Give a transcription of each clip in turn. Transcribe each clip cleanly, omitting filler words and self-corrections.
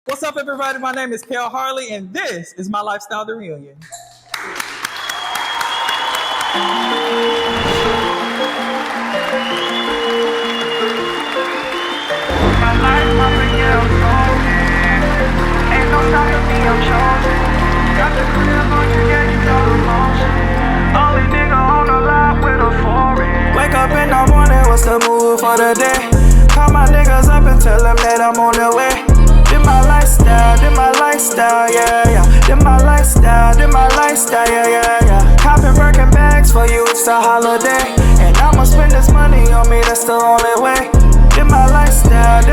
What's up, everybody? My name is Kell Harley, and this is my Lifestyle The Reunion. Wake up in the morning, what's the move for the day? Call my niggas up and tell them that I'm on their way. Did my lifestyle, yeah, yeah. Did my lifestyle, yeah, yeah. Copping Birkin bags for you, it's a holiday. And I'ma spend this money on me, that's the only way. Did my lifestyle,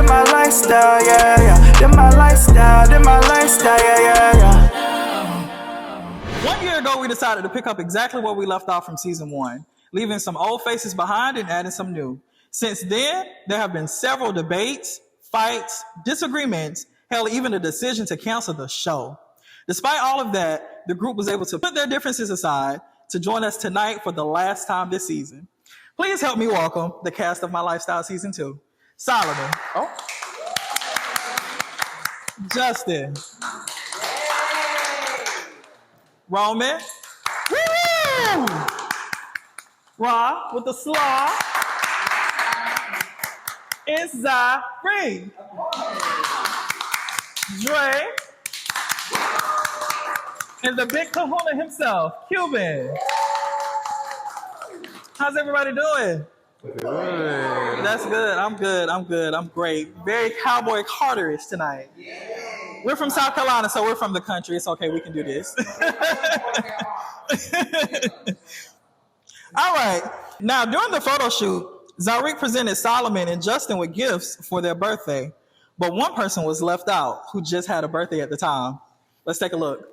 yeah, yeah. Did my lifestyle, yeah, yeah, yeah. 1 year ago, we decided to pick up exactly where we left off from season 1, leaving some old faces behind and adding some new. Since then, there have been several debates, fights, disagreements, hell, even a decision to cancel the show. Despite all of that, the group was able to put their differences aside to join us tonight for the last time this season. Please help me welcome the cast of My Lifestyle Season 2. Solomon. Oh. Justin. Roman. Woo! Ra with the slaw. It's Zy'Reque Green. Dre. And the big kahuna himself, Cuban. How's everybody doing? Good. That's good. I'm good. I'm great. Very Cowboy Carter-ish tonight. We're from South Carolina, so we're from the country. It's okay. We can do this. All right. Now, during the photo shoot, Zy'Reque presented Solomon and Justin with gifts for their birthday, but one person was left out who just had a birthday at the time. Let's take a look.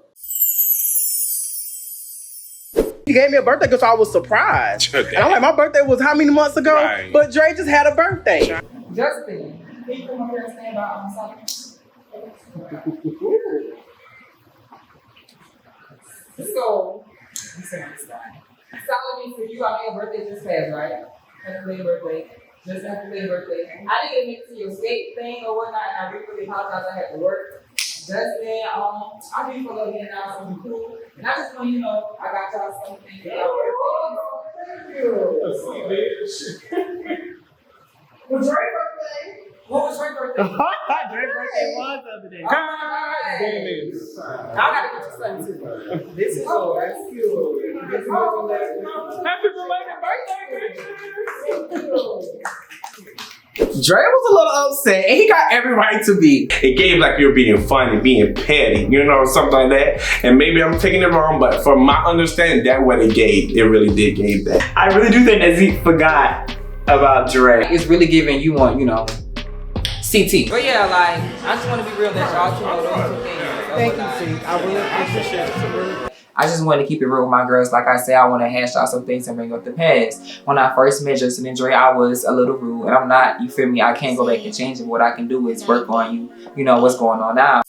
He gave me a birthday gift, so I was surprised. And I'm like, my birthday was how many months ago? Right. But Dre just had a birthday. Justin, can you come up here and stand by on Solomon? So, Solomon, for you, I mean, your birthday just passed, right? Happy late birthday. Just happy late birthday. I didn't make it to your skate thing or whatnot, and I really apologize. I had to work. Justin, I do for a little bit now, something cool. And I just want you to know, I got y'all something. Thank you. Was Dre's birthday? What was Dre's birthday? Dre's birthday was the other day. I gotta get you something too. This is yours. Thank you. Happy belated birthday, bitches! Dre was a little upset, and he got every right to be. It gave like you're being funny, being petty, you know, something like that. And maybe I'm taking it wrong, but from my understanding, that's what it gave. It really did give that. I really do think that Zeke forgot about Dre. It's really giving you want, you know, CT. But yeah, like, I just want to be real that y'all two know those two things. Thank you, Zeke. I really appreciate it. I just want to keep it real with my girls. Like I said, I want to hash out some things and bring up the past. When I first met Justin and Dre, I was a little rude. And I'm not, you feel me? I can't go back and change it. What I can do is work on you. You know what's going on now.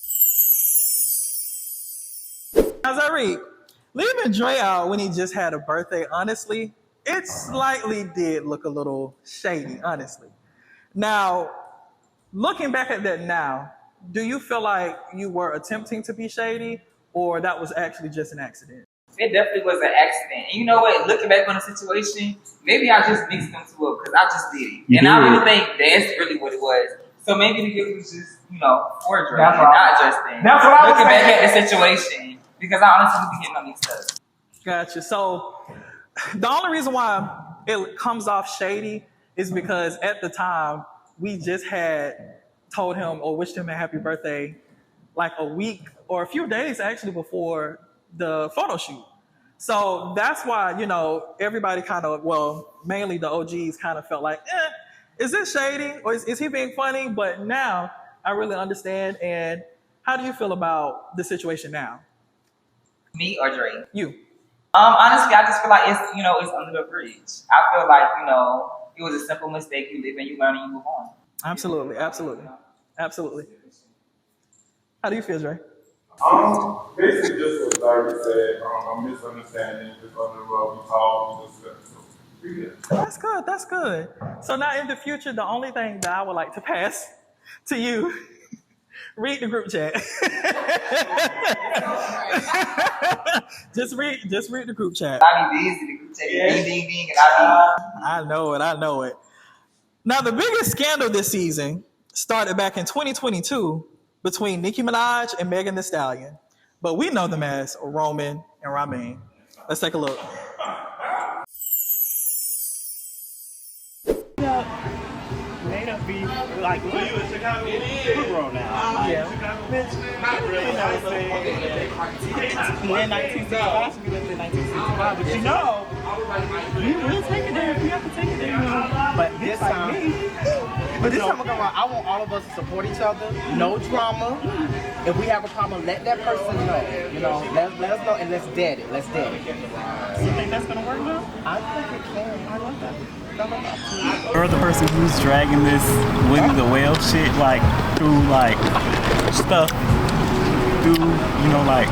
Now, Zy'Reque, leaving Dre out when he just had a birthday, honestly, it slightly did look a little shady, honestly. Now, looking back at that now, do you feel like you were attempting to be shady, or that was actually just an accident? It definitely was an accident. And you know what? Looking back on the situation, maybe I just mixed them two up because I just did it. And I really think that's really what it was. So maybe the gift was just, you know, for Dre, not Justin. That's what I was looking back saying. at the situation, because I honestly be getting on these stuff. Gotcha. So the only reason why it comes off shady is because at the time, we just had told him or wished him a happy birthday like a week or a few days actually before the photo shoot. So that's why, you know, everybody kind of, well, mainly the OGs kind of felt like, is this shady or is he being funny? But now I really understand. And how do you feel about the situation now? Me or Dre? You. Honestly, I just feel like it's, you know, it's under the bridge. I feel like, you know, it was a simple mistake. You live and you learn and you move on. Absolutely. How do you feel, Dre? Basically just what Zy'Reque said, a misunderstanding, just under the rug, we talk, we discuss. So, That's good. So now in the future, the only thing that I would like to pass to you Read the group chat. just read the group chat. I be busy. The group chat ding ding ding, and I I know it. Now, the biggest scandal this season started back in 2022 between Nicki Minaj and Megan Thee Stallion, but we know them as Roman and Raine. Let's take a look. Made up be like, what? We're grown now. Yeah. Not really. When 1965, we lived in 1965, but you know, we'll take it there if you have to take it there. But this time, I want all of us to support each other. No drama. If we have a problem, let that person know. You know, let us know and let's dead it. You think that's gonna work now? I think it can. I love that. You're the person who's dragging this Winnie the Whale shit like through like stuff through, you know, like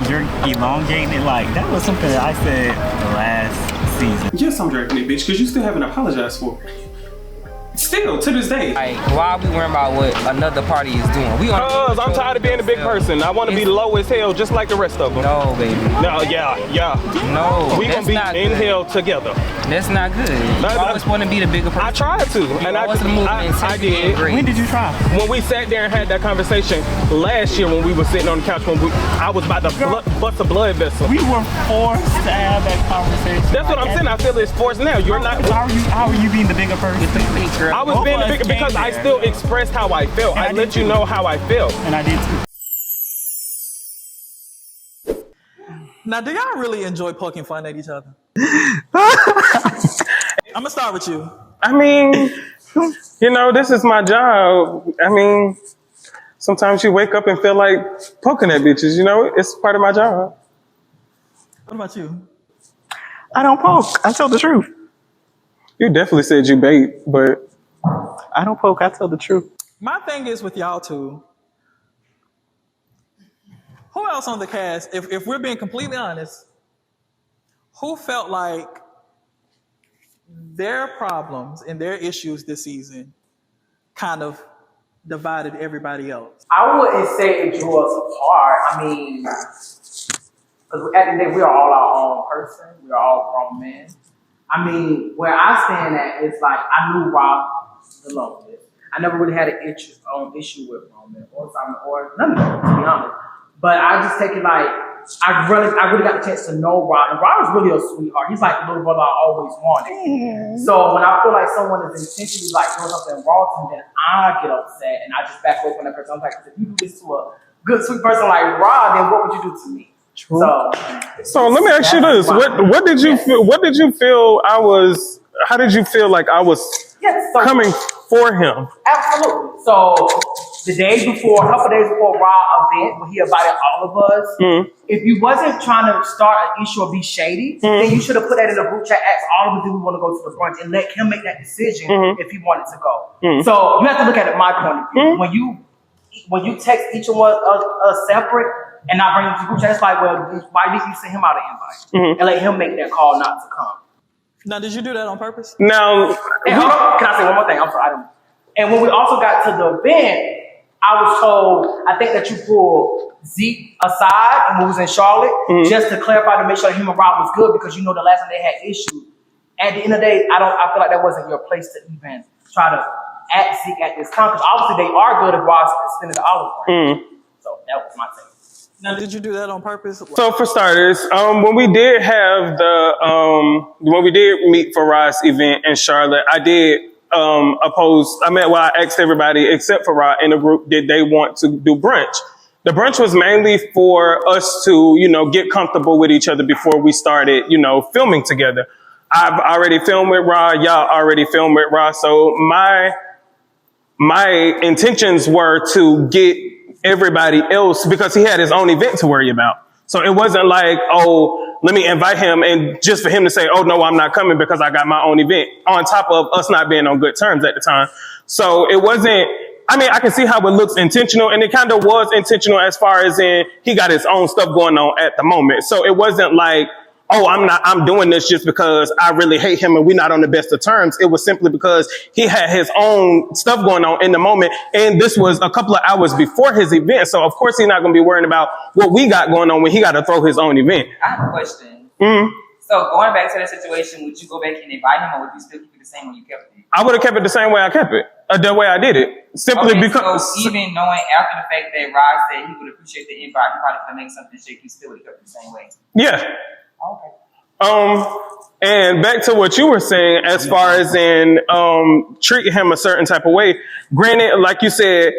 you're elongating it. Like that was something that I said last season. Yes, I'm dragging it, bitch, because you still haven't apologized for it. Still, to this day. Like, why are we worrying about what another party is doing? Because I'm tired of being a big person. I want to be low as hell just like the rest of them. No, baby. No, yeah. No, we gonna be in hell together. That's not good. You always want to be the bigger person. I tried to, and I did. When did you try? When we sat there and had that conversation last year when we were sitting on the couch when I was about to bust a blood vessel. We were forced to have that conversation. That's what I'm saying. I feel it's forced now. You're not. How are you being the bigger person? I was being the bigger because I still expressed how I felt. I let you know how I felt. And I did too. Now, do y'all really enjoy poking fun at each other? I'm gonna start with you. I mean, you know, this is my job. I mean, sometimes you wake up and feel like poking at bitches, you know? It's part of my job. What about you? I don't poke. I tell the truth. You definitely said you bait, but I don't poke. I tell the truth. My thing is with y'all two, who else on the cast, if we're being completely honest, who felt like their problems and their issues this season kind of divided everybody else? I wouldn't say it drew us apart. I mean, because at the end of the day, we are all our own person. We are all grown men. I mean, where I stand at is like, I knew Rob the longest. I never really had an issue with Roman or Simon or none of them, to be honest. But I just take it like, I really got the chance to know Rob. And Rob is really a sweetheart. He's like the little brother I always wanted. So when I feel like someone is intentionally like doing something wrong to me, then I get upset and I just back away from that person. I'm like, if you do this to a good, sweet person like Rob, then what would you do to me? True. So let me ask you this: what did you feel? What did you feel I was? How did you feel like I was coming for him? Absolutely. So the day before, a couple days before Rob's event, when he invited all of us, if you wasn't trying to start an issue or be shady, then you should have put that in a group chat. Ask all of us, do we want to go to the brunch, and let him make that decision if he wanted to go. So you have to look at it my point of view. When you text each one us separate and not bring them to the group chat, it's like, well, why didn't you send him out an invite and let him make that call not to come? Now, did you do that on purpose? Now, can I say one more thing? I'm sorry. And when we also got to the event, I was told, I think that you pulled Zeke aside and we was in Charlotte just to clarify to make sure that him and Rob was good because you know the last time they had issues. At the end of the day, I feel like that wasn't your place to even try to at Zeke at this time because obviously they are good if Rob's extended the olive branch. So that was my thing. Now, did you do that on purpose? So for starters, when we did have when we did meet for Rod's event in Charlotte, I did oppose. I asked everybody except for Rod in the group, did they want to do brunch? The brunch was mainly for us to, get comfortable with each other before we started, filming together. I've already filmed with Rod. Y'all already filmed with Rod. So my intentions were to get everybody else because he had his own event to worry about. So it wasn't like, oh, let me invite him and just for him to say, oh, no, I'm not coming because I got my own event on top of us not being on good terms at the time. So it wasn't, I can see how it looks intentional and it kind of was intentional as far as in he got his own stuff going on at the moment. So it wasn't like, oh, I'm doing this just because I really hate him and we're not on the best of terms. It was simply because he had his own stuff going on in the moment. And this was a couple of hours before his event. So of course he's not going to be worrying about what we got going on when he got to throw his own event. I have a question. Mm-hmm. So going back to that situation, would you go back and invite him, or would you still keep it the same way you kept it? I would have kept it the same way I kept it, the way I did it. Simply because... So even knowing after the fact that Rod said he would appreciate the invite, he probably could make something shake, you still would have kept it the same way. Yeah. Okay. And back to what you were saying, as far as in treating him a certain type of way. Granted, like you said,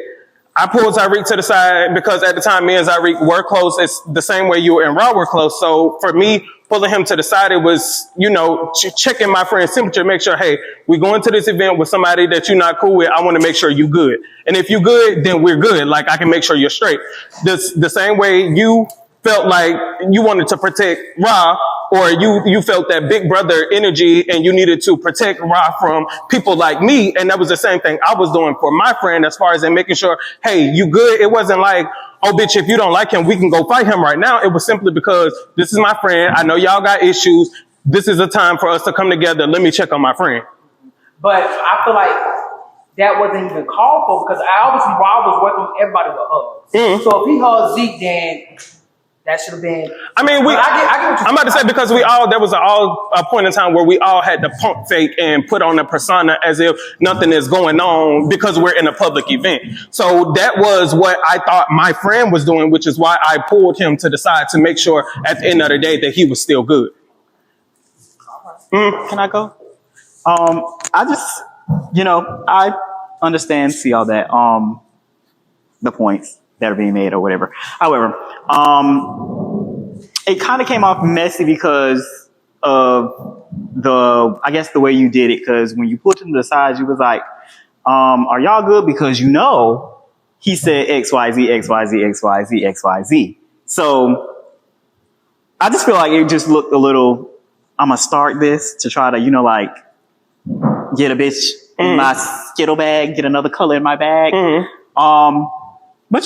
I pulled Zy'Reque to the side because at the time me and Zy'Reque were close. It's the same way you and Rod were close. So for me, pulling him to the side, it was, you know, checking my friend's temperature, make sure, hey, we're going to this event with somebody that you're not cool with. I want to make sure you good. And if you good, then we're good. Like, I can make sure you're straight. The same way you felt like you wanted to protect Ra, or you felt that big brother energy and you needed to protect Ra from people like me. And that was the same thing I was doing for my friend, as far as in making sure, hey, you good? It wasn't like, oh, bitch, if you don't like him, we can go fight him right now. It was simply because this is my friend. I know y'all got issues. This is a time for us to come together. Let me check on my friend. But I feel like that wasn't even called for, because obviously Rob was working with everybody with hugs. Mm-hmm. So if he hugged Zeke, then that should have been. I mean, I get I'm about to say, because there was a point in time where we all had to pump fake and put on a persona as if nothing is going on because we're in a public event. So that was what I thought my friend was doing, which is why I pulled him to the side to make sure at the end of the day that he was still good. Can I go? I just, I understand, see all that, the points that are being made or whatever. However, it kind of came off messy because of the way you did it. Because when you put him to the side, you was like, are y'all good? Because he said X, Y, Z, X, Y, Z, X, Y, Z, X, Y, Z. So I just feel like it just looked a little, I'm going to start this to try to, get a bitch in my Skittle bag, get another color in my bag. But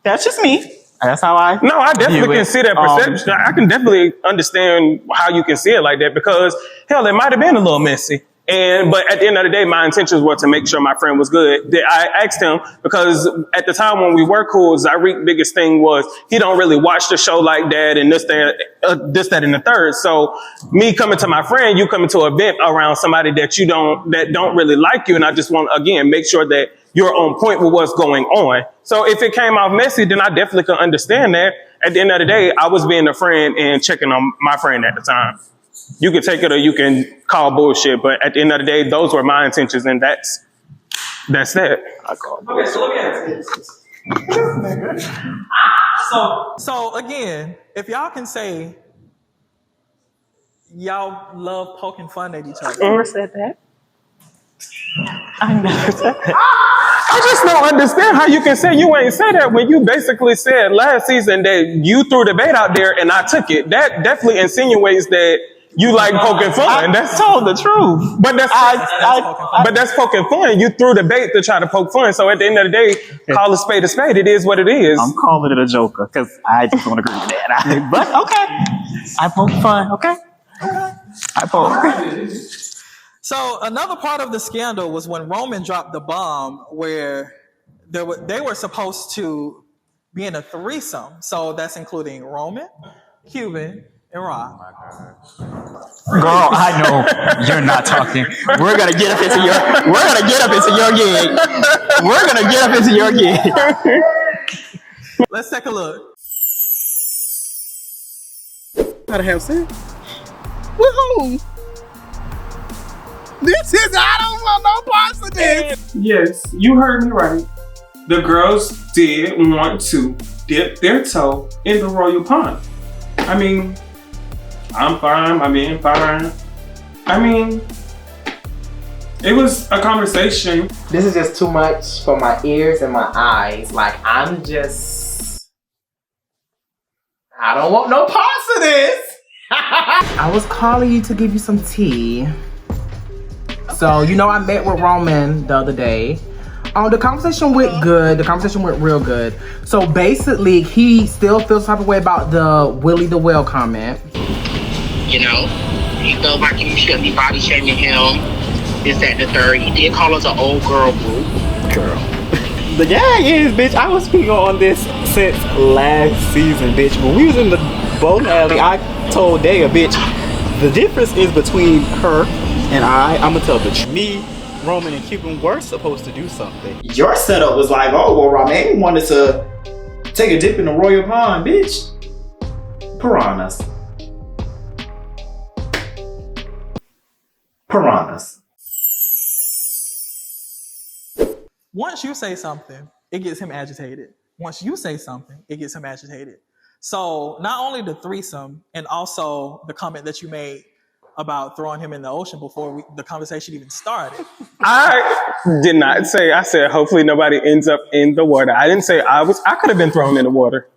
that's just me. That's how I. No, I definitely can see that perception. I can definitely understand how you can see it like that, because hell, it might have been a little messy. But at the end of the day, my intentions were to make sure my friend was good. I asked him, because at the time when we were cool, Zy'Reque's biggest thing was he don't really watch the show like that, and this, that, and the third. So me coming to my friend, you coming to an event around somebody that don't really like you, and I just want to, again, make sure that you're on point with what's going on. So if it came out messy, then I definitely could understand that. At the end of the day, I was being a friend and checking on my friend at the time. You can take it or you can call bullshit, but at the end of the day, those were my intentions, and that's that. I call bullshit. Okay, so let me ask you. So again, if y'all can say y'all love poking fun at each other. Never said that. I never said that. I just don't understand how you can say you ain't say that when you basically said last season that you threw the bait out there and I took it. That definitely insinuates that you like poking fun. That's told the truth. But that's poking fun. You threw the bait to try to poke fun. So at the end of the day, call a spade a spade. It is what it is. I'm calling it a joker because I just don't agree with that. But okay, I poke fun. Okay, I poke. So another part of the scandal was when Roman dropped the bomb where they were supposed to be in a threesome. So that's including Roman, Cuban, and Rob. Girl, I know you're not talking. We're gonna get up into your gig. Let's take a look. Gotta have sex. With who? I don't want no parts of this. Yes, you heard me right. The girls did want to dip their toe in the royal pond. I mean, I'm fine. My man fine. I mean, it was a conversation. This is just too much for my ears and my eyes. Like, I don't want no parts of this. I was calling you to give you some tea. So, I met with Roman the other day. The conversation went good. The conversation went real good. So basically, he still feels the type of way about the Willie the Whale comment. you know. He felt like you shouldn't be body shaming him. This, that, and the third. He did call us an old girl group. Girl. The gag is, bitch, I was speaking on this since last season, bitch. When we was in the bowling alley, I told Daya, bitch, the difference is between her and I'm gonna tell the truth. Me, Roman, and Cuban were supposed to do something. Your setup was like, oh, well, Rahmaine wanted to take a dip in the royal pond, bitch. Piranhas. Piranhas. Once you say something, it gets him agitated. Once you say something, it gets him agitated. So not only the threesome and also the comment that you made about throwing him in the ocean before the conversation even started. I did not say, I said, hopefully nobody ends up in the water. I didn't say I could have been thrown in the water,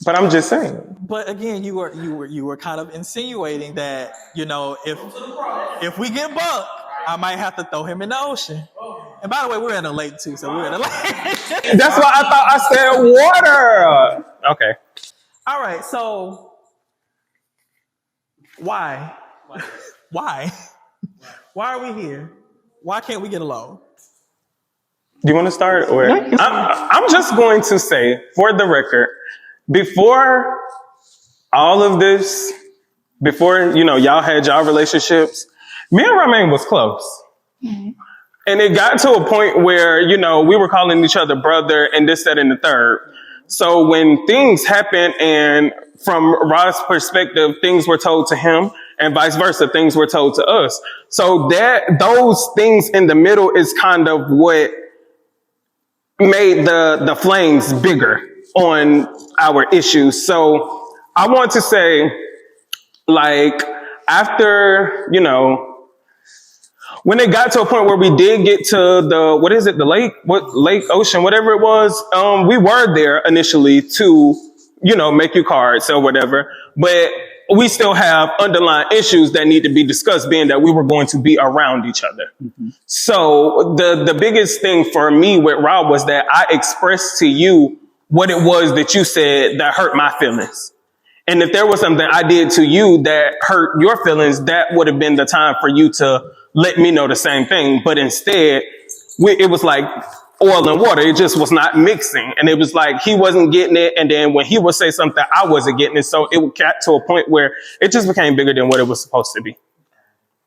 but I'm just saying. But again, you were kind of insinuating that, you know, if we get bucked, I might have to throw him in the ocean. And by the way, we're in a lake too, so we're in a lake. That's why I thought I said water. Okay. All right, so why? Why? Why are we here? Why can't we get along? Do you want to start? Or I'm just going to say, for the record, before all of this, before, you know, y'all had y'all relationships, me and Rahmaine was close. Mm-hmm. And it got to a point where, you know, we were calling each other brother and this, that, and the third. So when things happened and from Rod's perspective, things were told to him and vice versa, things were told to us. So those things in the middle is kind of what made the flames bigger on our issues. So I want to say, like, after, you know, when it got to a point where we did get to the lake, ocean, whatever it was, we were there initially to, you know, make you cards or whatever, but we still have underlying issues that need to be discussed, being that we were going to be around each other. Mm-hmm. So the biggest thing for me with Rob was that I expressed to you what it was that you said that hurt my feelings. And if there was something I did to you that hurt your feelings, that would have been the time for you to let me know the same thing. But instead, it was like oil and water. It just was not mixing. And it was like he wasn't getting it. And then when he would say something, I wasn't getting it. So it got to a point where it just became bigger than what it was supposed to be.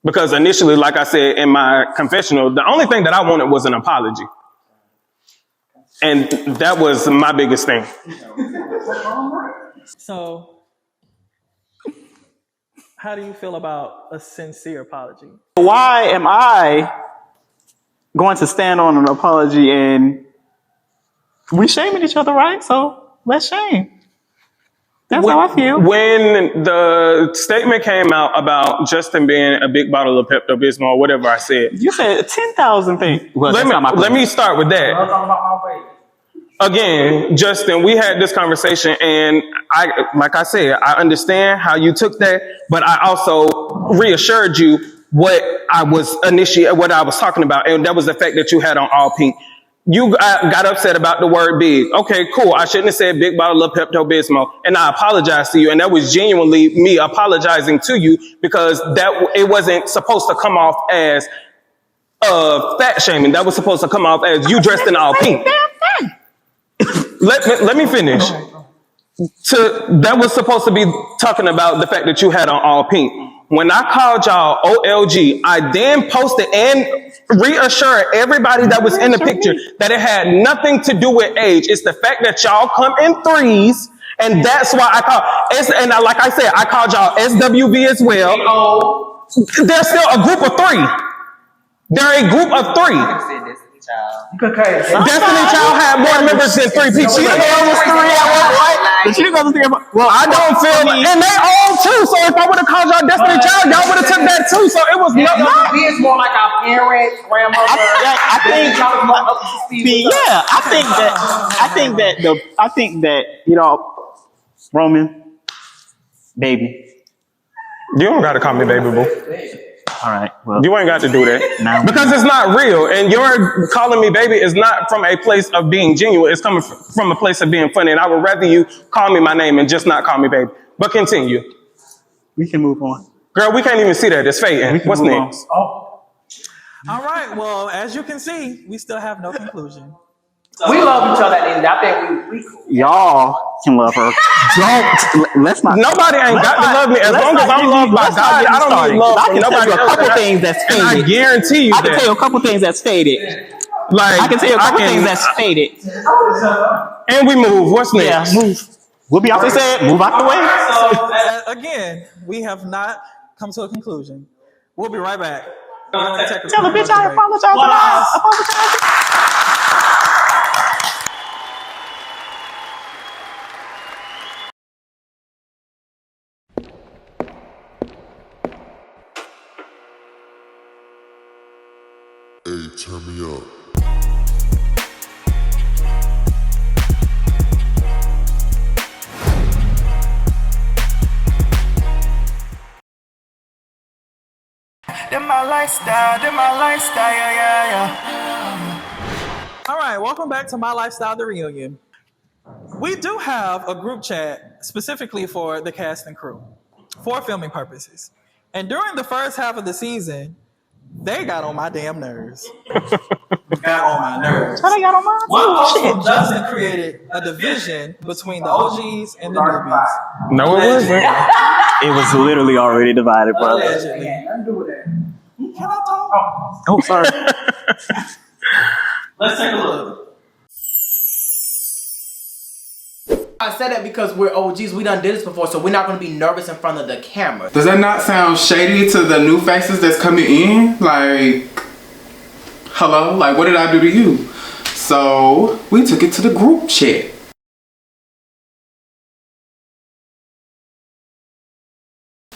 Because initially, like I said in my confessional, the only thing that I wanted was an apology. And that was my biggest thing. So, how do you feel about a sincere apology? Why am I going to stand on an apology and we shaming each other, right? So let's shame. That's how I feel. When the statement came out about Justin being a big bottle of Pepto-Bismol or whatever I said. You said 10,000 things. Well, let me start with that. Again, Justin, we had this conversation and like I said, I understand how you took that, but I also reassured you what I was talking about. And that was the fact that you had on all pink. You got upset about the word big. Okay, cool. I shouldn't have said big bottle of Pepto-Bismol. And I apologize to you. And that was genuinely me apologizing to you because it wasn't supposed to come off as fat shaming. That was supposed to come off as you dressed in all pink. Let me finish. That was supposed to be talking about the fact that you had on all pink. When I called y'all OLG, I then posted and reassured everybody that was in the picture that it had nothing to do with age. It's the fact that y'all come in threes, and that's why I called. And like I said, I called y'all SWV as well. They're still a group of three. They're a group of three. Destiny Child had more members than three people. Well, I don't feel, and they all too. So if I would have called y'all Destiny Child, y'all would have took that too. So it was It's more like our parents, grandmother. I think that you know, Roman, baby. You don't gotta call me baby boo. All right. Well, you ain't got to do that because it's not real. And your calling me baby is not from a place of being genuine. It's coming from a place of being funny. And I would rather you call me my name and just not call me baby. But continue. We can move on. Girl, we can't even see that. It's fading. What's move on. next? All right. Well, as you can see, we still have no conclusion. We love each other at the end. I think we cool. Y'all can love her. Let's not. Nobody ain't got to love me. As long as I'm loved by God, I don't need love from nobody else. I can tell you a couple things that's And I faded. guarantee you I can that. tell you a couple things that's faded. Like, I can tell you a couple things that's faded. And we move. What's Yeah, next? move. What Beyonce said, move out the way. So, again, we have not come to a conclusion. We'll be right back. Tell the bitch I apologize. Hey, turn me up. Them my lifestyle, yeah. All right. Welcome back to My Lifestyle, the reunion. We do have a group chat specifically for the cast and crew for filming purposes. And during the first half of the season, they got on my damn nerves. Got on my nerves. How they got on mine? One post from Justin created a division between the OGs and the newbies. No, it wasn't. It was literally already divided, bro. Allegedly. Can I talk? Oh, sorry. Let's take a look. I said that because we're OGs. We done did this before, so we're not going to be nervous in front of the camera. Does that not sound shady to the new faces that's coming in? Like, hello? Like, what did I do to you? So, we took it to the group chat.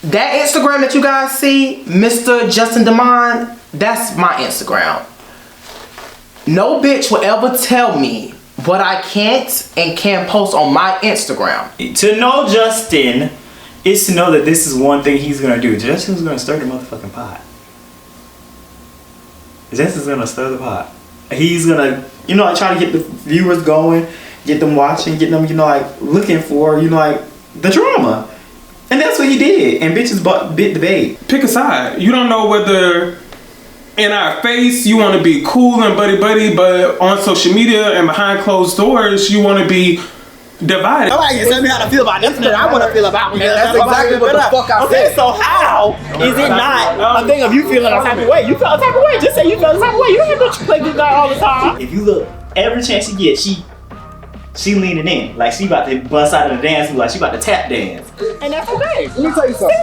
That Instagram that you guys see, Mr. Justin Demond, that's my Instagram. No bitch will ever tell me what I can't and can post on my Instagram. To know Justin is to know that this is one thing he's gonna do. Justin's gonna stir the motherfucking pot. Justin's gonna stir the pot. He's gonna, try to get the viewers going, get them watching, get them, looking for, the drama. And that's what he did. And bitches bit the bait. Pick a side. You don't know whether in our face you want to be cool and buddy, but on social media and behind closed doors you want to be divided. Nobody can tell me how to feel about this that I want to feel about me. That's exactly what the fuck I said. Okay, so how is it not a thing of you feeling a type of way? You feel a type of way. Just say you feel a type of way. You don't have to play good guy all the time. If you look, every chance she gets, she leaning in. Like she about to bust out of the dance move, like she about to tap dance. And that's okay. Let me tell you something.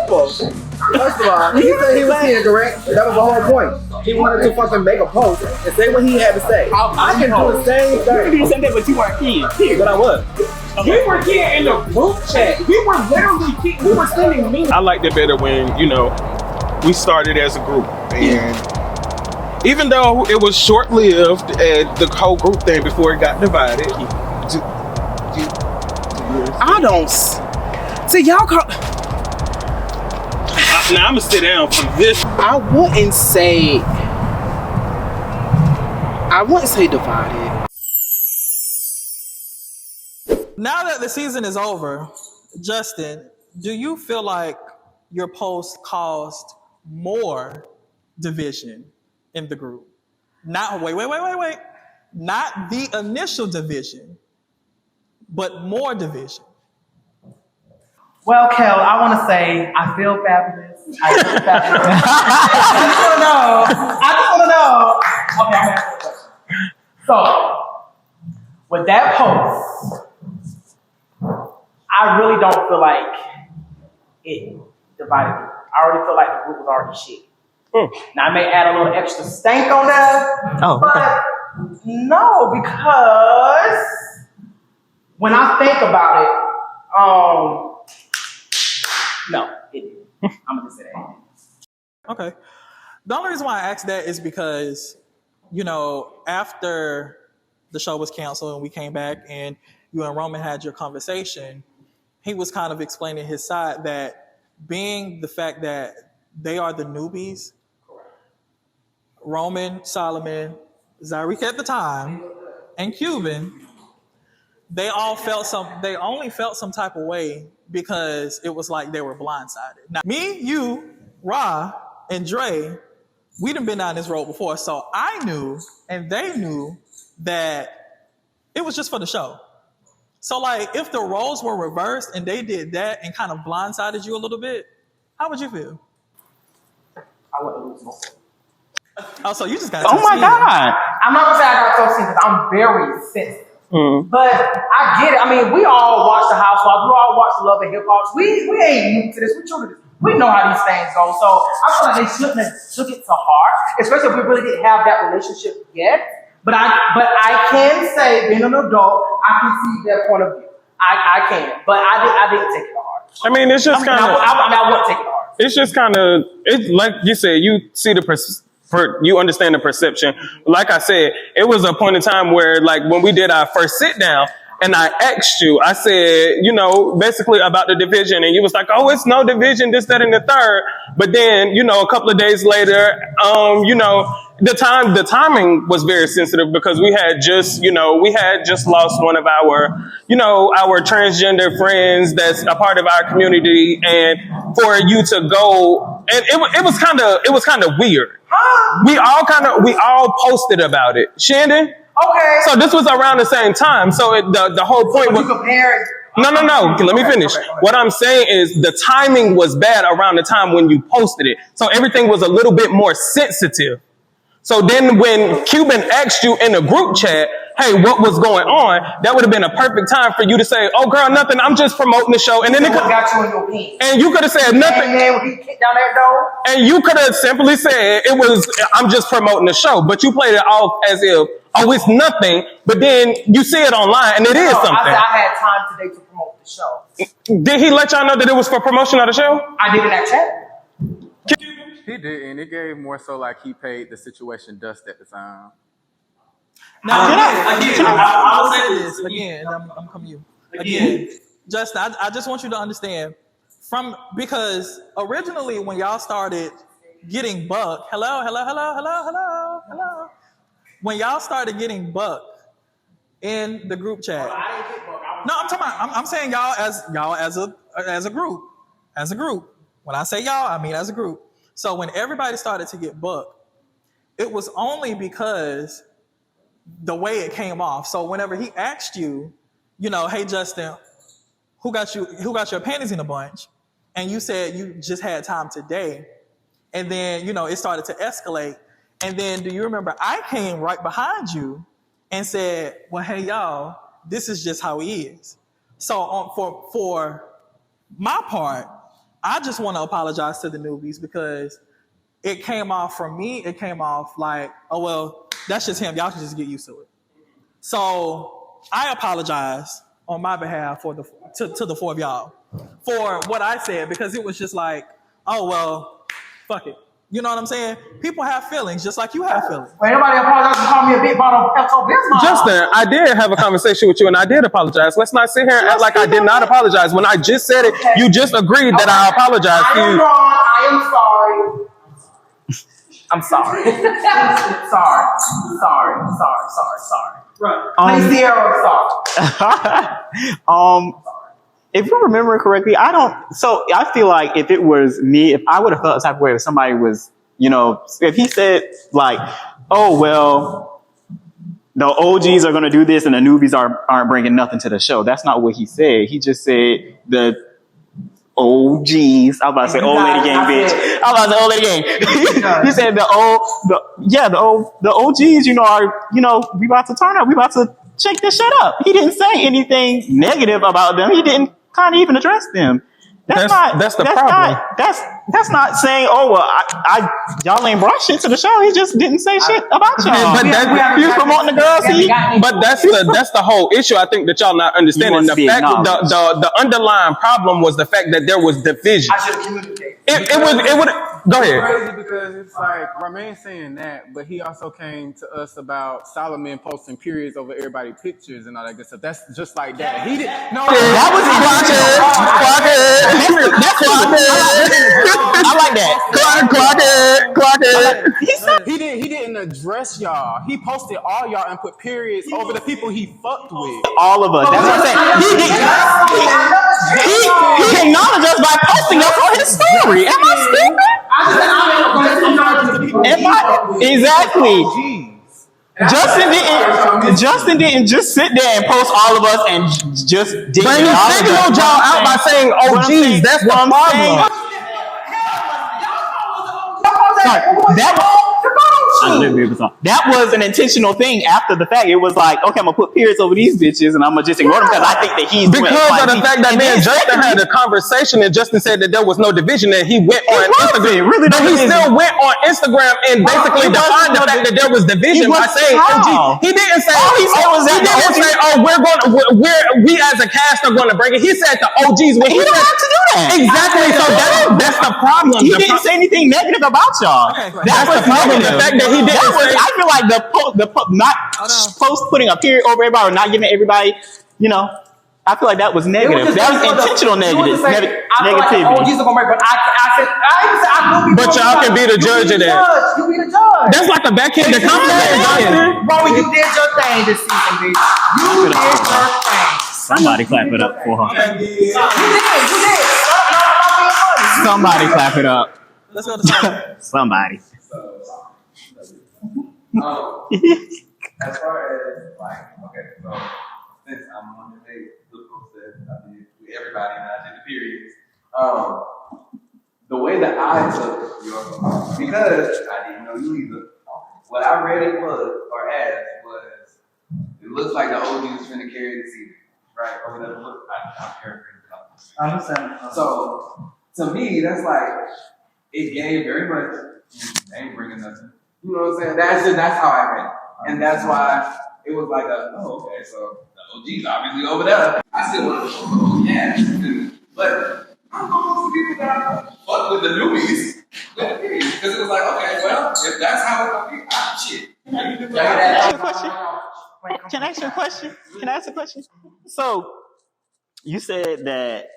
First of all, he said he was being correct. That was the whole point. He wanted to fucking make a post and say what he had to say. I can do the same You can do thing. the same thing, but you weren't kid. But I was. We were here in the group chat. We were literally kid. We were sending memes. I liked it better when, we started as a group. And even though it was short-lived, the whole group thing before it got divided. I don't see y'all. Now I'm gonna sit down for this. I wouldn't say divided. Now that the season is over, Justin, do you feel like your post caused more division in the group? Not wait. Not the initial division, but more division. Well, Kell, I want to say I feel fabulous. I feel fabulous. I just want to know. Okay, I'm asking a question. So, with that post, I really don't feel like it divided me. I already feel like the group was already shit. Now, I may add a little extra stank on that, but no, because when I think about it, no, it didn't. I'm gonna just say that. Okay. The only reason why I asked that is because, after the show was canceled and we came back and you and Roman had your conversation, he was kind of explaining his side that being the fact that they are the newbies, Roman, Solomon, Zy'Reque at the time, and Cuban, they only felt some type of way because it was like they were blindsided. Now, me, you, Ra and Dre, we done been down this road before, so I knew and they knew that it was just for the show. So like, if the roles were reversed and they did that and kind of blindsided you a little bit, how would you feel? I wouldn't lose more. Oh, so you just got. Oh my God! I'm not gonna say I got those things because I'm very sensitive. But I get it. I mean, we all watch the Housewives. We all watch Love and Hip Hop. We ain't new to this. We true to this. We know how these things go. So I feel like they shouldn't have took it to heart, especially if we really didn't have that relationship yet. But I can say, being an adult, I can see their point of view. I can, but I didn't take it to heart. I mean, it's just kind of. I wouldn't take it to heart. It's just kind of. It's like you said. You see you understand the perception. Like I said, it was a point in time where, like, when we did our first sit down, and I asked you, I said, you know, basically about the division, and you was like, oh, it's no division, this, that, and the third. But then, you know, a couple of days later, you know, the timing was very sensitive because we had just lost one of our, you know, our transgender friends that's a part of our community, and for you to go, and it was kind of weird. We all posted about it. Shandon? Okay. So this was around the same time. So the whole point was. No. Let me finish. What I'm saying is the timing was bad around the time when you posted it. So everything was a little bit more sensitive. So then when Cuban asked you in the group chat, hey, what was going on? That would have been a perfect time for you to say, oh, girl, nothing. I'm just promoting the show. And then it got you in your pants. And you could have said nothing. And when he kicked down that door. And you could have simply said I'm just promoting the show. But you played it off as if, oh, it's nothing. But then you see it online and it is something. I said I had time today to promote the show. Did he let y'all know that it was for promotion of the show? I did in that chat. He did, and it gave more so like he paid the situation dust at the time. Now, I'll say this again. I'm coming to you again. Justin, I just want you to understand because originally when y'all started getting bucked, hello. When y'all started getting bucked in the group chat. Well, I didn't get bucked. No, I'm talking about. I'm saying y'all as a group. When I say y'all, I mean as a group. So when everybody started to get booked, it was only because the way it came off. So whenever he asked you, you know, hey Justin, who got your panties in a bunch? And you said you just had time today. And then, you know, it started to escalate. And then do you remember I came right behind you and said, well, hey y'all, this is just how he is. So for my part, I just want to apologize to the newbies because it came off from me. It came off like, oh, well, that's just him. Y'all can just get used to it. So I apologize on my behalf to the four of y'all for what I said because it was just like, oh, well, fuck it. You know what I'm saying? People have feelings just like you have feelings. Well, nobody apologized to call me a big bottle of Pepto-Bismol. Justin, I did have a conversation with you and I did apologize. Let's not sit here and act like I did not apologize. When I just said it, you just agreed that I apologized to you. I am wrong. I am sorry. I'm sorry. sorry. Right. Please, Syeir, sorry. If you remember correctly, I feel like if it was me, if I would have felt the type of way if somebody was, you know, if he said like, oh, well, the OGs are going to do this and the newbies aren't bringing nothing to the show. That's not what he said. He just said the OGs. I'm about to say old lady gang, bitch. I'm about to say old lady gang. He said the OGs, you know, are, you know, we about to turn up. We about to shake this shit up. He didn't say anything negative about them. He didn't kind of even address them. That's the problem. That's not saying, oh, well, y'all ain't brought shit to the show. He just didn't say shit about y'all. But he was promoting the girls. But that's the whole issue. I think that y'all not understanding the fact. The underlying problem was the fact that there was division. I should communicate. It would go ahead. It's crazy because it's like Rahmaine saying that, but he also came to us about Solomon posting periods over everybody's pictures and all that good stuff. That's just like that. He didn't. No, that was I like that. Clock it. He didn't address y'all. He posted all y'all and put periods over the people he fucked with. All of us. That's what I'm saying. He acknowledged us by posting us on his story. Am I stupid? I Exactly. Justin didn't just sit there and post all of us and just didn't. But he signaled y'all out by saying, "Oh, geez, that's the problem." That was an intentional thing after the fact. It was like, okay, I'm gonna put periods over these bitches and I'm gonna just ignore them because I think that he's because of the fact that me and Justin had a conversation and Justin said that there was no division, that he went on Instagram. Really, but he still went on Instagram and basically defined the fact that there was division by saying OG. He didn't say we as a cast are going to break it. He said the OGs. When he didn't have to do that. Exactly. So that's the problem. He didn't say anything negative about y'all. That's the problem. The fact that he didn't. I feel like the post putting a period over everybody or not giving everybody, I feel like that was negative. That was intentional negative. Negativity. But y'all can be the judge of that. You be the judge. That's like a backhanded compliment. Bro, you did your thing this season, bitch. You did your thing. Somebody clap it up for her. You did. Somebody clap it up. Let's go to somebody. As far as okay, so since I'm on the date, the process I did with everybody and I did the periods. The way that I took your because I didn't know you either. What I read it was it looks like the OG was finna carry the season, right? Or whatever. I'm paraphrasing. I understand. So to me, that's like it gave very much. Ain't bringing nothing. You know what I'm saying? That's how I read it. And that's why it was like okay, so the OG's obviously over there. I still want to but I'm supposed to be fuck with the newbies. Because it was like, okay, well, if that's how it's gonna be, shit. Can I ask you a question? Can I ask a question? So you said that.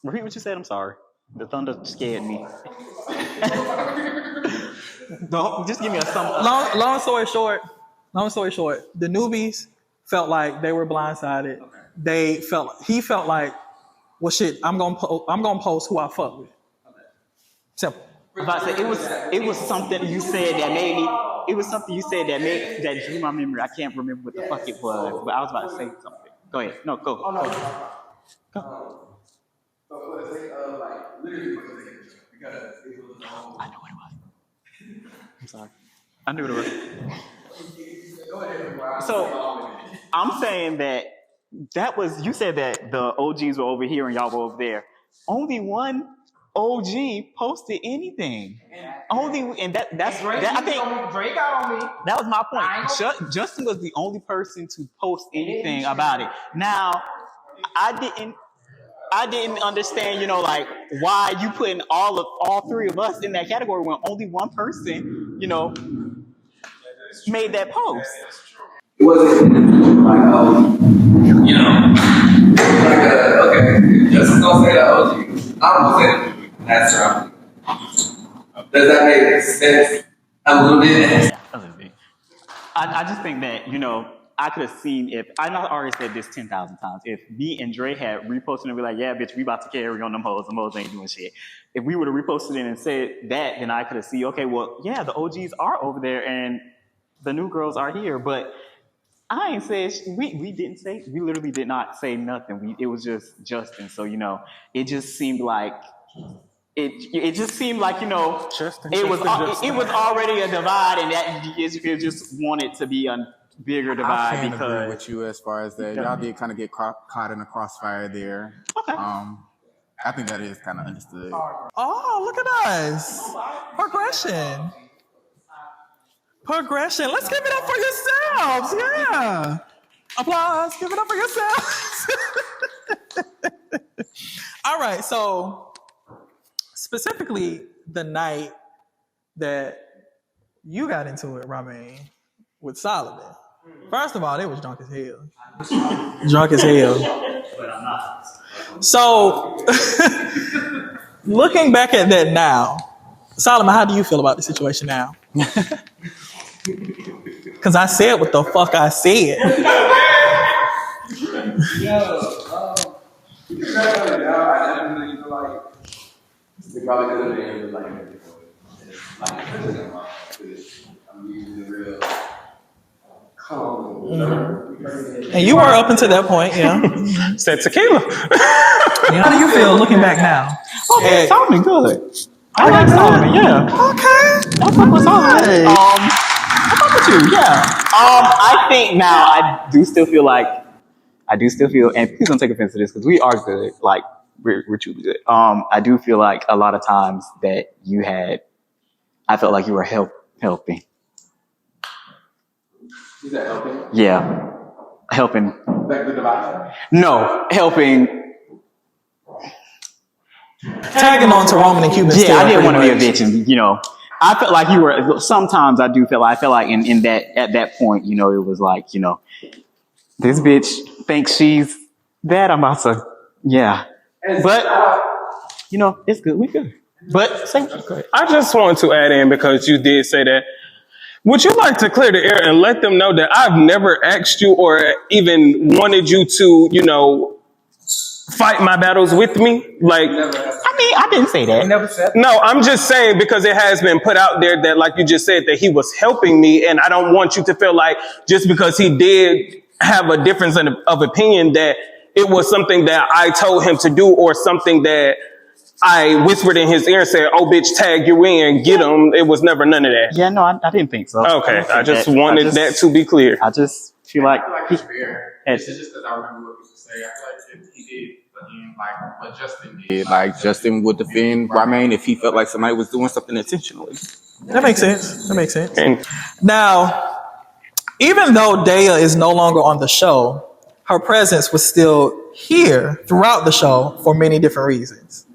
Repeat what you said. I'm sorry. The thunder scared me. Just give me a sum. Long story short, the newbies felt like they were blindsided. He felt like, well, shit, I'm gonna post who I fuck with. Simple. It was something you said that made me. It was something you said that drew my memory. I can't remember what the fuck it was, but I was about to say something. Go ahead. No, go. Go. So for the sake of literally for the sake of because it was I know what it was. I'm sorry. I knew what it was. So I'm saying that was you said that the OGs were over here and y'all were over there. Only one OG posted anything. That's I think Drake out on me. That was my point. Justin was the only person to post anything about it. Now, I didn't understand, why you putting all three of us in that category when only one person, made that post. It wasn't okay, Justin's gonna say the OG. I'm gonna say the that's right. Does that make sense? A little bit. I just think that, I could have seen if I not already said this 10,000 times. If me and Dre had reposted and be like, yeah, bitch, we about to carry on them hoes. Them hoes ain't doing shit. If we would have reposted it and said that, then I could have seen, okay, well, yeah, the OGs are over there and the new girls are here. But I ain't said we literally did not say nothing. It was just Justin. So it just seemed like it just seemed like it was already a divide, and that you just wanted to be a bigger divide. I can't because agree with you as far as that. Y'all did kind of get caught in the crossfire there. Okay. I think that is kind of understood. Oh, look at us. Progression. Let's give it up for yourselves. Yeah. Applause. Give it up for yourselves. All right. So specifically the night that you got into it, Rahmaine, with Solomon. First of all, they was drunk as hell. Drunk as hell. But I'm not. So, looking back at that now, Solomon, how do you feel about the situation now? Because I said what the fuck I said. We probably could have been like I'm usually real calm. And you were up until that point, yeah. Said tequila. How do you feel looking back now? Okay, Solomon good. I like Solomon, yeah. Okay. I fuck with Solomon. I fuck with you, yeah. I think now I do still feel, and please don't take offense to this because we are good. Like we're truly good. I do feel like a lot of times that I felt like you were helping. Is that helping? Yeah, helping. Like the device? No, helping. Tagging on to Roman and Cuban. Yeah, I didn't want to be a bitch, and I felt like you were. Sometimes I do feel. I felt like in that at that point, it was like this bitch thinks she's that. I'm about to, yeah. But it's good. We good. But I just want to add in because you did say that. Would you like to clear the air and let them know that I've never asked you or even wanted you to, fight my battles with me? Like, I didn't say that. Never said. No, I'm just saying because it has been put out there that, like you just said, that he was helping me, and I don't want you to feel like just because he did have a difference of opinion that it was something that I told him to do or something that I whispered in his ear and said, "Oh, bitch, tag you in, get him." It was never none of that. Yeah, no, I didn't think so. Okay, I just wanted that to be clear. I just feel like it's fair. It's just because I remember what people say. I feel like if he did again, like what Justin did. Like Justin would defend Rahmaine if he felt like somebody was doing something intentionally. That makes sense. Now, even though Daya is no longer on the show, her presence was still here throughout the show for many different reasons.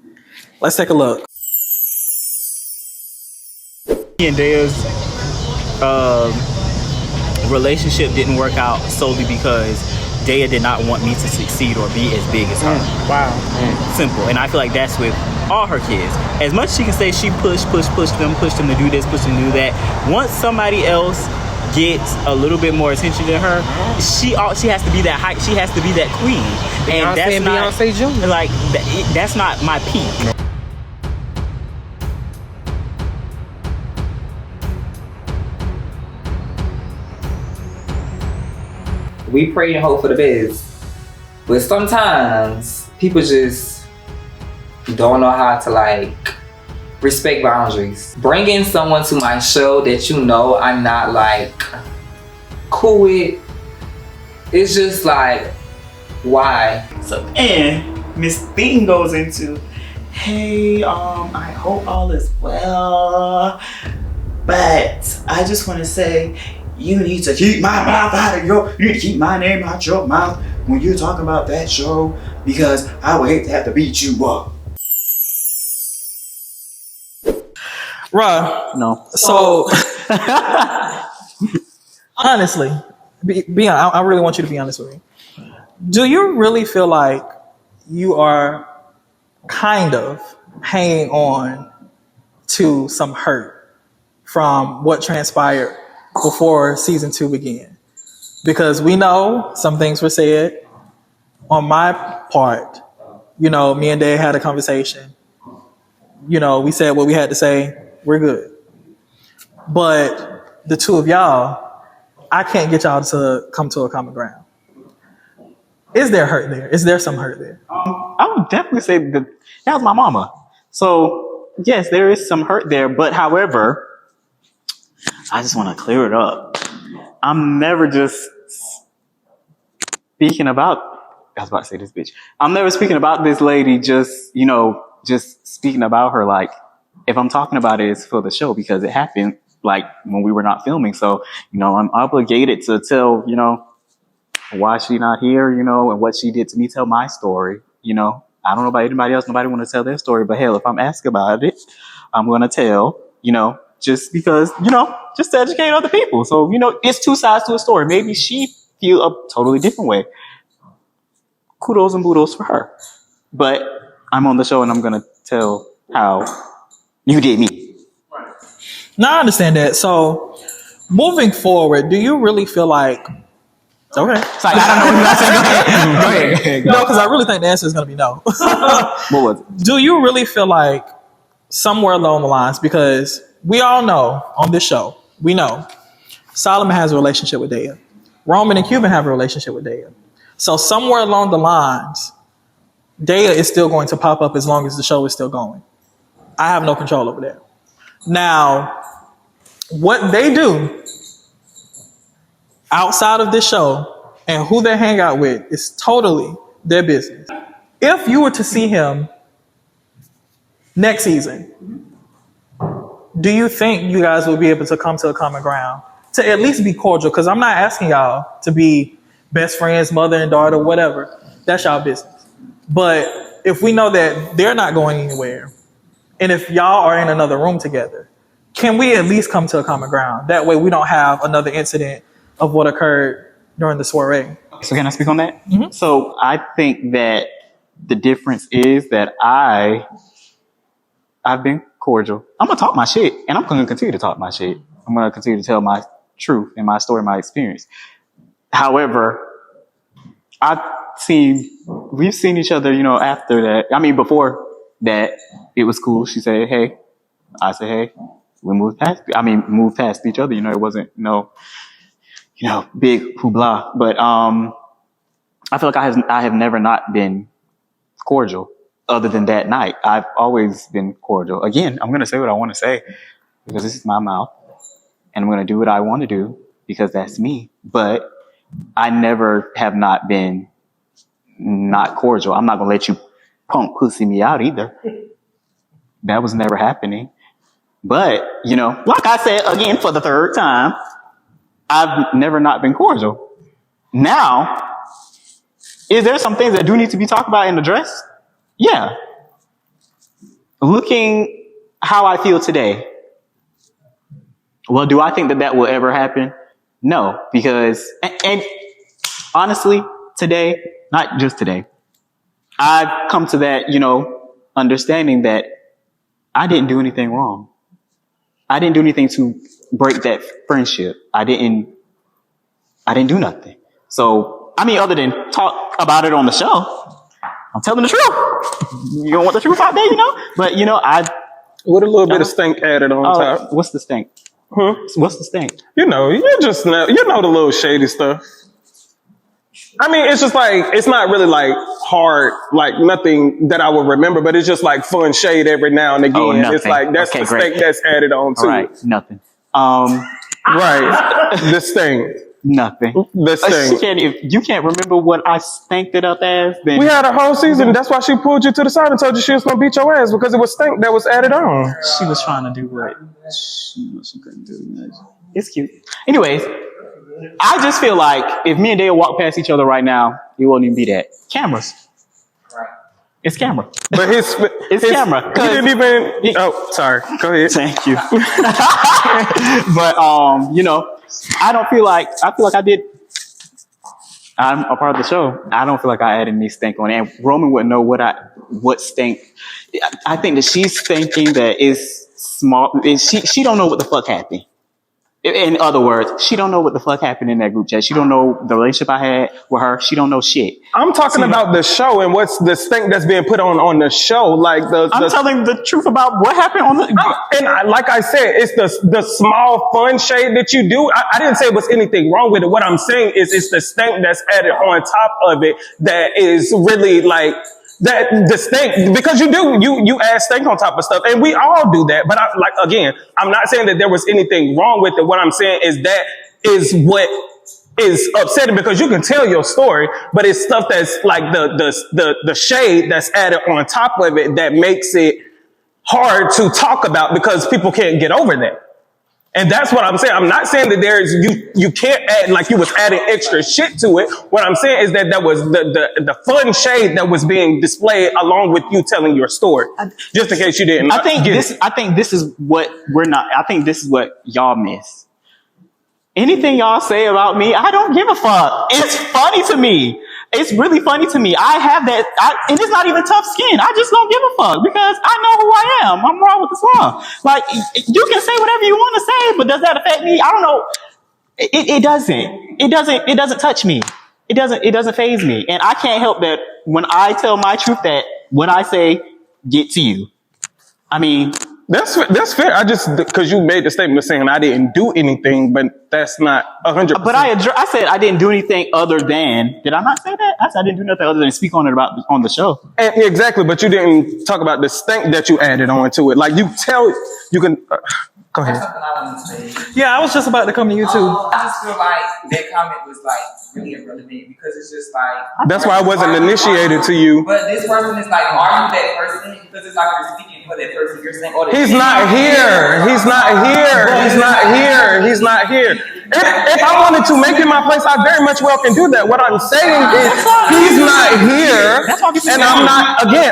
Let's take a look. Me and Daya's relationship didn't work out solely because Daya did not want me to succeed or be as big as her. Wow. Simple. And I feel like that's with all her kids. As much as she can say she pushed them to do this, pushed them to do that, once somebody else gets a little bit more attention than her, she has to be that height. She has to be that queen. And that's not Beyonce Jr. Like that's not my peak. We pray and hope for the best, but sometimes people just don't know how to respect boundaries. Bringing someone to my show that I'm not cool with, it's just why? So and Miss Thing goes into, hey, I hope all is well, but I just want to say, you need to keep my mouth out of you need to keep my name out your mouth when you talk about that show, because I would hate to have to beat you up. Right. No. So, honestly, I really want you to be honest with me. Do you really feel like you are kind of hanging on to some hurt from what transpired before season 2 began? Because we know some things were said. On my part, me and Dave had a conversation. We said what we had to say. We're good. But the two of y'all, I can't get y'all to come to a common ground. Is there hurt there? Is there some hurt there? I would definitely say that was my mama. So yes, there is some hurt there. But however, I just want to clear it up. I'm never just speaking about. I was about to say this bitch. I'm never speaking about this lady. Just speaking about her. Like if I'm talking about it, it's for the show because it happened when we were not filming. So I'm obligated to tell why she not here. And what she did to me. Tell my story. I don't know about anybody else. Nobody want to tell their story. But hell, if I'm asked about it, I'm gonna tell. Just because, just to educate other people. So, it's two sides to a story. Maybe she feel a totally different way. Kudos and boodles for her. But I'm on the show and I'm going to tell how you did me. Now I understand that. So, moving forward, do you really feel like... Okay. Sorry, I don't know what you're saying. Go ahead. No, because I really think the answer is going to be no. What was it? Do you really feel like somewhere along the lines, because we all know on this show, we know Solomon has a relationship with Dea. Roman and Cuban have a relationship with Dea. So somewhere along the lines, Dea is still going to pop up as long as the show is still going. I have no control over that. Now, what they do outside of this show and who they hang out with is totally their business. If you were to see him next season, do you think you guys will be able to come to a common ground to at least be cordial? Because I'm not asking y'all to be best friends, mother and daughter, whatever. That's y'all business. But if we know that they're not going anywhere, and if y'all are in another room together, can we at least come to a common ground? That way we don't have another incident of what occurred during the soiree. So can I speak on that? Mm-hmm. So I think that the difference is that I've been cordial. I'm gonna talk my shit, and I'm gonna continue to talk my shit. I'm gonna continue to tell my truth and my story, my experience. However, we've seen each other, after that. I mean, before that, it was cool. She said, hey. I said, hey. We moved past each other. It wasn't big hoopla. But I feel like I have never not been cordial other than that night. I've always been cordial. Again, I'm going to say what I want to say because this is my mouth. And I'm going to do what I want to do because that's me. But I never have not been not cordial. I'm not going to let you punk pussy me out either. That was never happening. But, like I said, again, for the third time, I've never not been cordial. Now, is there some things that do need to be talked about and addressed? Yeah. Looking how I feel today. Well, do I think that will ever happen? No, because, and honestly, today, not just today, I've come to that, understanding that I didn't do anything wrong. I didn't do anything to break that friendship. I didn't do nothing. So, other than talk about it on the show, I'm telling the truth. You don't want the truth out there, But, with a little bit of stink added on top. What's the stink? What's the stink? You the little shady stuff. It's just like, it's not really like hard, like nothing that I would remember, but it's just like fun shade every now and again. Oh, it's like, that's the stink that's added on to it. Nothing. Right. The stink. Nothing. The stink. If you can't remember what I stanked it up as, then we had a whole season. That's why she pulled you to the side and told you she was going to beat your ass because it was stink that was added on. She was trying to do what she couldn't do. It's cute. Anyways, I just feel like if me and Dale walk past each other right now, it won't even be that. Cameras. Right. It's camera. But it's camera. He didn't even. Oh, sorry. Go ahead. Thank you. But I feel like I did. I'm a part of the show. I don't feel like I added any stink on it. And Roman wouldn't know what stink. I think that she's thinking that is small. She don't know what the fuck happened. In other words, she don't know what the fuck happened in that group chat. She don't know the relationship I had with her. She don't know shit. I'm talking about the show and what's the stink that's being put on the show. Like I'm telling the truth about what happened on the. And like I said, it's the small fun shade that you do. I didn't say it was anything wrong with it. What I'm saying is it's the stink that's added on top of it that is really like. That the stink, because you add stink on top of stuff, and we all do that. But I'm not saying that there was anything wrong with it. What I'm saying is that is what is upsetting because you can tell your story, but it's stuff that's like the shade that's added on top of it that makes it hard to talk about because people can't get over that. And that's what I'm saying. I'm not saying that you can't add, like you was adding extra shit to it. What I'm saying is that was the fun shade that was being displayed along with you telling your story. Just in case you didn't. I think this is what y'all miss. Anything y'all say about me, I don't give a fuck. It's funny to me. It's really funny to me. I have that, and it's not even tough skin. I just don't give a fuck because I know who I am. I'm wrong with this law. Like, you can say whatever you want to say, but does that affect me? I don't know. It doesn't. It doesn't touch me. It doesn't faze me. And I can't help that when I tell my truth that what I say get to you. I mean, that's fair. I just because you made the statement saying I didn't do anything, but that's not 100%. But I said I didn't do anything other than. Did I not say that? I said I didn't do nothing other than speak on it on the show. And, exactly, but you didn't talk about the stink that you added on to it. Like you can. Go ahead. Something I want to say. Yeah, I was just about to come to you too. I just feel like that comment was like really irrelevant because it's just like. That's why I wasn't initiated to you. But this person is like, are you that person? Because it's like you're speaking for that person. You're saying, oh, He's not here. He's not here. He's not here. He's not here. If I wanted to make it my place, I very much well can do that. What I'm saying is he's not here. And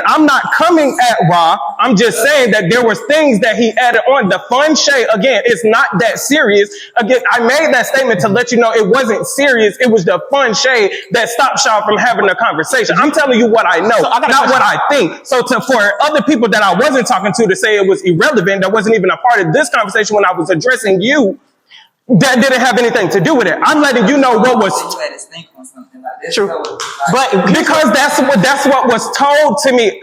I'm not coming at Ra. I'm just saying that there was things that he added on. The fun shade, again, it's not that serious. Again, I made that statement to let you know it wasn't serious. It was the fun shade that stopped y'all from having a conversation. I'm telling you what I know, not what I think. So for other people that I wasn't talking to say it was irrelevant, that wasn't even a part of this conversation when I was addressing you, that didn't have anything to do with it. I'm letting you know what was true, but because that's what was told to me.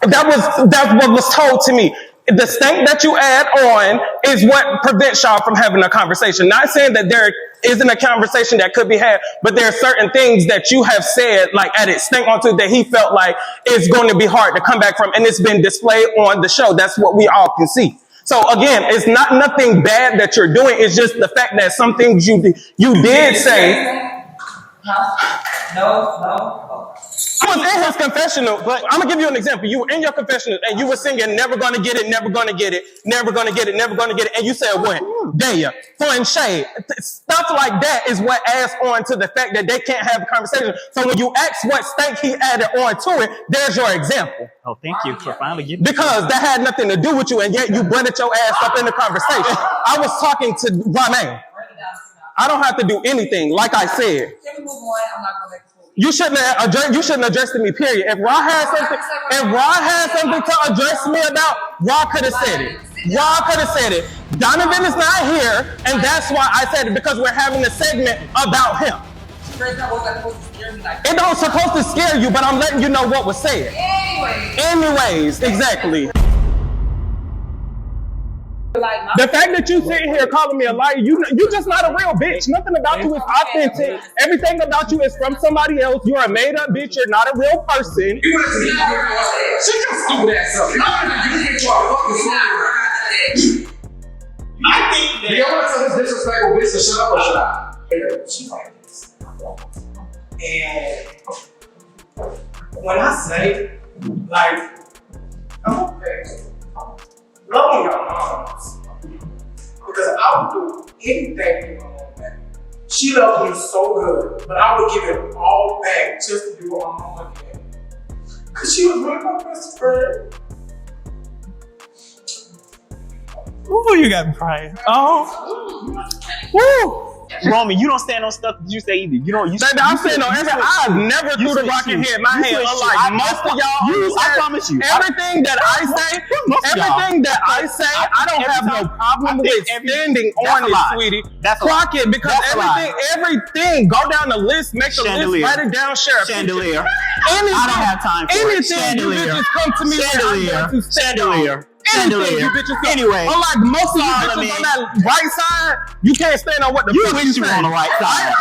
That's what was told to me. The stink that you add on is what prevents y'all from having a conversation. Not saying that there isn't a conversation that could be had, but there are certain things that you have said, like added stink onto that he felt like it's going to be hard to come back from, and it's been displayed on the show. That's what we all can see. So again, it's not nothing bad that you're doing. It's just the fact that some things you did say. No. I was in his confessional, but I'm gonna give you an example. You were in your confessional and you were singing "Never Gonna Get It, Never Gonna Get It, Never Gonna Get It, Never Gonna Get It," and you said what? There, fun shade. Stuff like that is what adds on to the fact that they can't have a conversation. So when you ask what stank he added on to it, there's your example. Oh, thank you for finally getting because that had nothing to do with you, and yet you butted your ass up in the conversation. I was talking to Rahmaine. I don't have to do anything, like I said. Can we move on? I'm not gonna make this movie. You shouldn't address me, period. If Ra had something to address me about, Ra could have said it. Ra could have said it. Donovan is not here, and that's why I said it, because we're having a segment about him. It don't supposed to scare you, but I'm letting you know what was said. Anyways, exactly. The fact that you sitting here calling me a liar, you just not a real bitch. Nothing about you is authentic. Everything about you is from somebody else. You're a made up bitch. You're not a real person. You went to the shut your stupid ass up. I think that. Do you want to say this disrespectful bitch to shut up or shut up? She like this. And when I say, like, I'm okay. Love on your moms. Because I would do anything for my mom back. She loved me so good, but I would give it all back just to do what my mama did. Because she was really my best friend. Ooh, you got me crying. Oh. Woo. Roman, you don't stand on stuff that you say either. I'm saying on everything. I've never threw the rock and hit my hand. Unlike most of y'all, I promise you. Everything that I say, I don't have no problem with standing on it, sweetie. Clock it, because everything, go down the list, make a list, write it down, share a Chandelier. Anything, I don't have time for it. Anything you bitches come to me with, Chandelier. Anything you bitches come. Anyway, unlike most of you bitches on that right side, you can't stand on what the fuck you wish you were on the right side.